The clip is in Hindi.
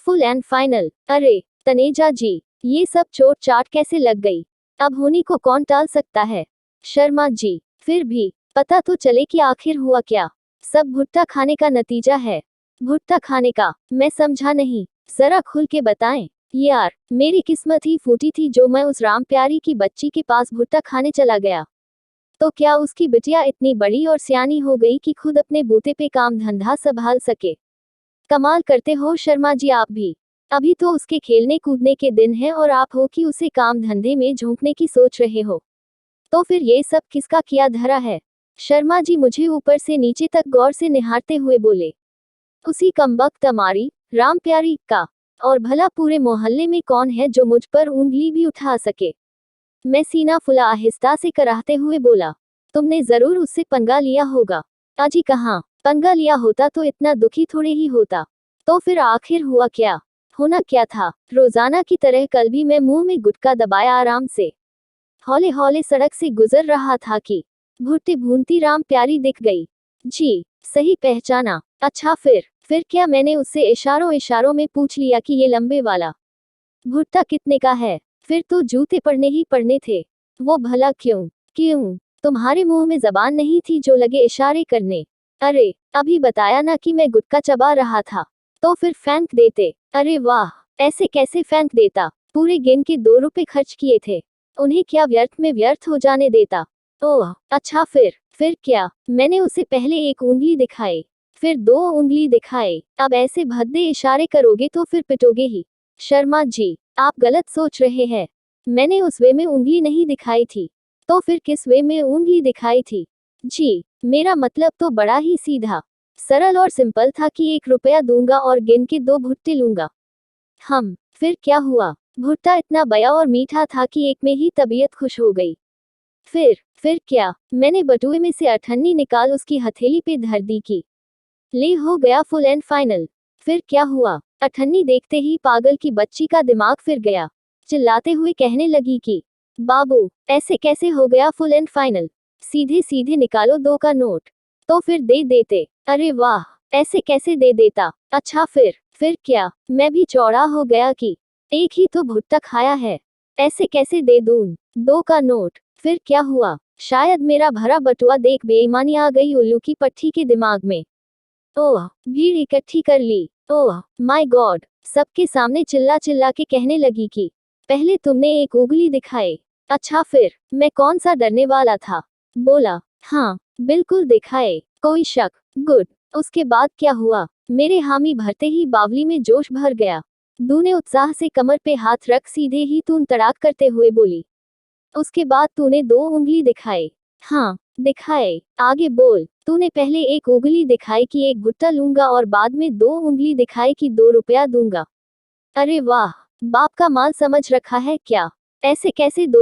Full and final. अरे तनेजा जी, ये सब चोट चाट कैसे लग गई? अब होनी को कौन टाल सकता है? शर्मा जी, फिर भी पता तो चले कि आखिर हुआ क्या। सब भुट्टा खाने का नतीजा है। भुट्टा खाने का? मैं समझा नहीं, जरा खुल के बताएं। यार, मेरी किस्मत ही फूटी थी जो मैं उस राम प्यारी की बच्ची के पास भुट्टा खाने चला गया। तो क्या उसकी बिटिया इतनी बड़ी और सियानी हो गई कि खुद अपने बूते पे काम धंधा संभाल सके? कमाल करते हो शर्मा जी आप भी। अभी तो उसके खेलने कूदने के दिन हैं और आप हो कि उसे काम धंधे में झोंकने की सोच रहे हो। तो फिर ये सब किसका किया धरा है? शर्मा जी मुझे ऊपर से नीचे तक गौर से निहारते हुए बोले। उसी कमबख्त अमारी, राम प्यारी का। और भला पूरे मोहल्ले में कौन है जो मुझ पर उंगली भी उठा सके? मैं सीना फुला आहिस्ता से कराहते हुए बोला। तुमने जरूर उससे पंगा लिया होगा। अजी कहाँ, पंगा लिया होता तो इतना दुखी थोड़े ही होता। तो फिर आखिर हुआ क्या? होना क्या था, रोजाना की तरह कल भी मैं मुंह में गुटखा दबाया आराम से हौले हौले सड़क से गुजर रहा था कि भुट्टे भूनती राम प्यारी दिख गई। जी, सही पहचाना। अच्छा फिर क्या? मैंने उससे इशारों इशारों में पूछ लिया कि ये लंबे वाला भुट्टा कितने का है? फिर तो जूते पड़ने ही पड़ने थे। वो भला क्यों? क्यों? तुम्हारे मुंह में जबान नहीं थी जो लगे इशारे करने? अरे, अभी बताया ना कि मैं गुटखा चबा रहा था। तो फिर फेंक देते। अरे वाह, ऐसे कैसे फेंक देता? पूरे गिन के 2 रुपए खर्च किए थे, उन्हें क्या व्यर्थ में व्यर्थ हो जाने देता? ओह अच्छा फिर क्या? मैंने उसे पहले एक उंगली दिखाई, फिर 2 उंगली दिखाए। अब ऐसे भद्दे इशारे करोगे तो फिर पिटोगे ही। शर्मा जी, आप गलत सोच रहे हैं। मैंने उस वे में उंगली नहीं दिखाई थी। तो फिर किस वे में उंगली दिखाई थी? जी, मेरा मतलब तो बड़ा ही सीधा सरल और सिंपल था कि 1 रुपया दूंगा और गिन के 2 भुट्टे लूंगा। फिर क्या हुआ? भुट्टा इतना बया और मीठा था कि एक में ही तबीयत खुश हो गई। फिर क्या? मैंने बटुए में से अठन्नी निकाल उसकी हथेली पे धर दी की ले हो गया फुल एंड फाइनल। फिर क्या हुआ? अठन्नी देखते ही पागल की बच्ची का दिमाग फिर गया। चिल्लाते हुए कहने लगी कि बाबू, ऐसे कैसे हो गया फुल एंड फाइनल? सीधे सीधे निकालो 2 का नोट। तो फिर दे देते। अरे वाह, ऐसे कैसे दे देता? अच्छा फिर क्या? मैं भी चौड़ा हो गया कि एक ही तो भुट्टा खाया है, ऐसे कैसे दे दूं 2 का नोट? फिर क्या हुआ? शायद मेरा भरा बटुआ देख बेईमानी आ गई उल्लू की पट्टी के दिमाग में। ओह, भीड़ इकट्ठी कर ली। ओह माय गॉड, सबके सामने चिल्ला चिल्ला के कहने लगी कि पहले तुमने एक उंगली दिखाए। अच्छा फिर? मैं कौन सा डरने वाला था? बोला, हाँ बिल्कुल दिखाए, कोई शक? गुड। उसके बाद क्या हुआ? मेरे हामी भरते ही बावली में जोश भर गया। दू ने उत्साह से कमर पे हाथ रख सीधे ही तून तड़ाक करते हुए बोली। उसके बाद तूने 2 उंगली दिखाए। हाँ, दिखाए। आगे बोल। तूने पहले एक उंगली दिखाई कि एक भुट्टा लूंगा और बाद में 2 उंगली दिखाई कि 2 रुपया दूंगा। अरे वाह, बाप का माल समझ रखा है क्या? ऐसे कैसे दो